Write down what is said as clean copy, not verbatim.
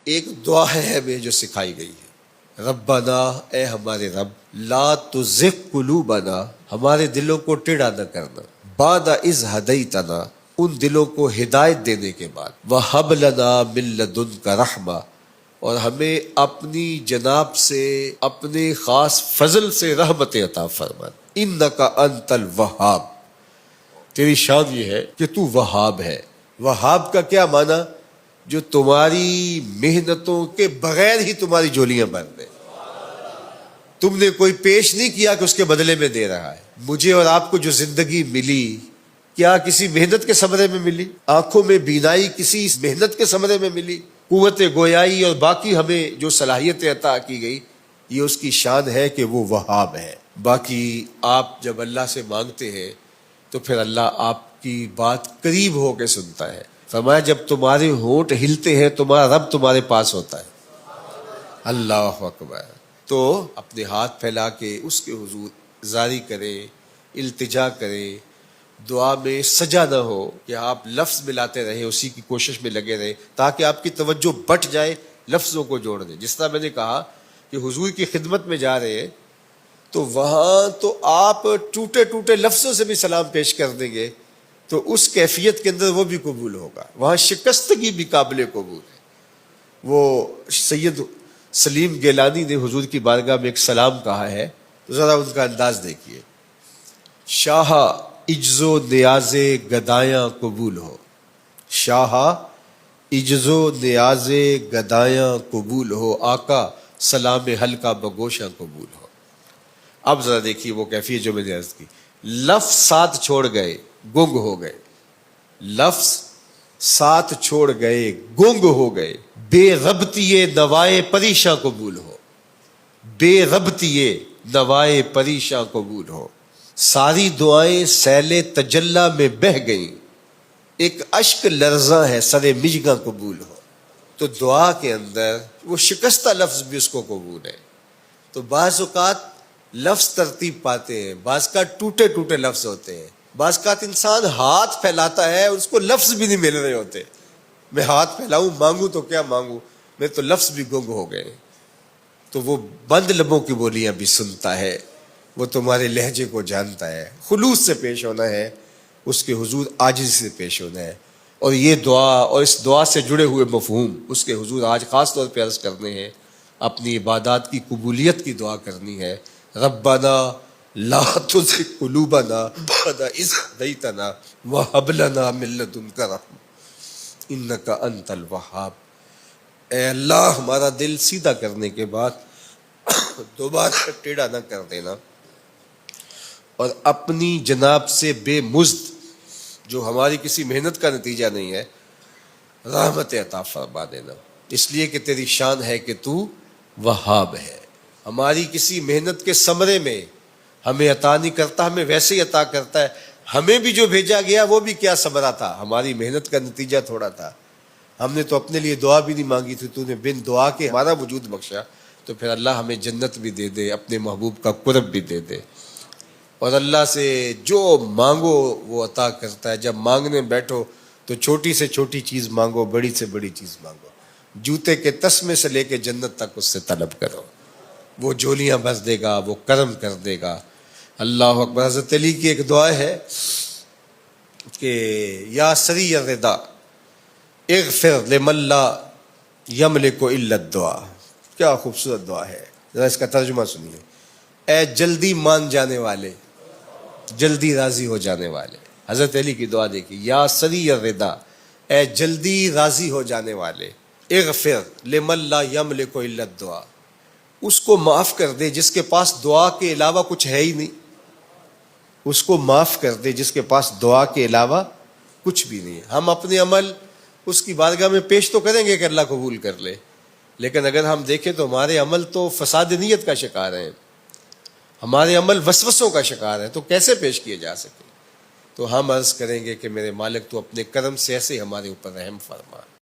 ایک دعا ہے ہمیں جو سکھائی گئی ہے، ربنا، اے ہمارے رب، لا تزغ قلوبنا، ہمارے دلوں کو ٹیڑھا نہ کرنا، بعد اذ ہدیتنا، ان دلوں کو ہدایت دینے کے بعد، وہب لنا من لدنک رحمہ، اور ہمیں اپنی جناب سے، اپنے خاص فضل سے رحمت عطا فرما، انک انت الوہاب، تیری شان یہ ہے کہ تو وہاب ہے۔ وہاب کا کیا معنی؟ جو تمہاری محنتوں کے بغیر ہی تمہاری جولیاں بھر دے، تم نے کوئی پیش نہیں کیا کہ اس کے بدلے میں دے رہا ہے۔ مجھے اور آپ کو جو زندگی ملی، کیا کسی محنت کے ثمرے میں ملی؟ آنکھوں میں بینائی کسی محنت کے ثمرے میں ملی؟ قوت گویائی اور باقی ہمیں جو صلاحیتیں عطا کی گئی، یہ اس کی شان ہے کہ وہ وہاب ہے۔ باقی آپ جب اللہ سے مانگتے ہیں تو پھر اللہ آپ کی بات قریب ہو کے سنتا ہے۔ فرمایا جب تمہارے ہونٹ ہلتے ہیں تمہارا رب تمہارے پاس ہوتا ہے۔ اللہ اکبر۔ تو اپنے ہاتھ پھیلا کے اس کے حضور زاری کریں، التجا کریں، دعا میں سجا نہ ہو کہ آپ لفظ ملاتے رہیں، اسی کی کوشش میں لگے رہیں تاکہ آپ کی توجہ بٹ جائے، لفظوں کو جوڑ دیں۔ جس طرح میں نے کہا کہ حضور کی خدمت میں جا رہے ہیں تو وہاں تو آپ ٹوٹے ٹوٹے لفظوں سے بھی سلام پیش کر دیں گے تو اس کیفیت کے اندر وہ بھی قبول ہوگا۔ وہاں شکستگی بھی قابل قبول ہے۔ وہ سید سلیم گیلانی نے حضور کی بارگاہ میں ایک سلام کہا ہے، تو ذرا ان کا انداز دیکھیے۔ شاہ عجز و نیاز گدایاں قبول ہو، شاہ عجز و نیاز گدایاں قبول ہو، آقا سلام حلقہ بگوشاں قبول ہو۔ اب ذرا دیکھیے وہ کیفیت جو میں نے عرض کی، لفظ ساتھ چھوڑ گئے گنگ ہو گئے، لفظ ساتھ چھوڑ گئے گنگ ہو گئے، بے ربطی نوائے پریشاں قبول ہو، بے ربطی نوائے پریشاں قبول ہو، ساری دعائیں سیل تجلا میں بہہ گئیں، ایک اشک لرزاں ہے سر مجگاں قبول ہو۔ تو دعا کے اندر وہ شکستہ لفظ بھی اس کو قبول ہے۔ تو بعض اوقات لفظ ترتیب پاتے ہیں، بعض کا ٹوٹے ٹوٹے لفظ ہوتے ہیں، بعض کا انسان ہاتھ پھیلاتا ہے اس کو لفظ بھی نہیں مل رہے ہوتے۔ میں ہاتھ پھیلاؤں مانگوں تو کیا مانگوں، میں تو لفظ بھی گنگ ہو گئے۔ تو وہ بند لبوں کی بولیاں بھی سنتا ہے، وہ تمہارے لہجے کو جانتا ہے۔ خلوص سے پیش ہونا ہے، اس کے حضور عاجزی سے پیش ہونا ہے۔ اور یہ دعا اور اس دعا سے جڑے ہوئے مفہوم اس کے حضور آج خاص طور پہ عرض کرنے ہیں۔ اپنی عبادات کی قبولیت کی دعا کرنی ہے۔ ربنا لا تزغ قلوبنا بعد اذ ہدیتنا وہب لنا من لدنک رحمہ انک انت الوہاب۔ اے اللہ ہمارا دل سیدھا کرنے کے بعد دوبارہ ٹیڑھا نہ کر دینا، اور اپنی جناب سے بے مزد، جو ہماری کسی محنت کا نتیجہ نہیں ہے، رحمت عطا فرما دینا، اس لیے کہ تیری شان ہے کہ تو وہاب ہے۔ ہماری کسی محنت کے ثمرے میں ہمیں عطا نہیں کرتا، ہمیں ویسے ہی عطا کرتا ہے۔ ہمیں بھی جو بھیجا گیا وہ بھی کیا ثمرہ تھا، ہماری محنت کا نتیجہ تھوڑا تھا۔ ہم نے تو اپنے لیے دعا بھی نہیں مانگی تھی، تو نے بن دعا کے ہمارا وجود بخشا، تو پھر اللہ ہمیں جنت بھی دے دے، اپنے محبوب کا قرب بھی دے دے۔ اور اللہ سے جو مانگو وہ عطا کرتا ہے۔ جب مانگنے بیٹھو تو چھوٹی سے چھوٹی چیز مانگو، بڑی سے بڑی چیز مانگو، جوتے کے تسمے سے لے کے جنت تک اس سے طلب کرو، وہ جولیاں بھر دے گا، وہ کرم کر دے گا۔ اللہ اکبر۔ حضرت علی کی ایک دعا ہے کہ یا سری الرضا اغفر لمن لا یملک الا الدعاء۔ کیا خوبصورت دعا ہے، ذرا اس کا ترجمہ سنیے۔ اے جلدی مان جانے والے، جلدی راضی ہو جانے والے۔ حضرت علی کی دعا دیکھیے، یا سری الرضا، اے جلدی راضی ہو جانے والے، اغفر لمن لا یملک الا الدعاء، اس کو معاف کر دے جس کے پاس دعا کے علاوہ کچھ ہے ہی نہیں، اس کو معاف کر دے جس کے پاس دعا کے علاوہ کچھ بھی نہیں ہے۔ ہم اپنے عمل اس کی بارگاہ میں پیش تو کریں گے کہ اللہ قبول کر لے، لیکن اگر ہم دیکھیں تو ہمارے عمل تو فساد نیت کا شکار ہیں، ہمارے عمل وسوسوں کا شکار ہے، تو کیسے پیش کیے جا سکے؟ تو ہم عرض کریں گے کہ میرے مالک تو اپنے کرم سے ایسے ہمارے اوپر رحم فرما۔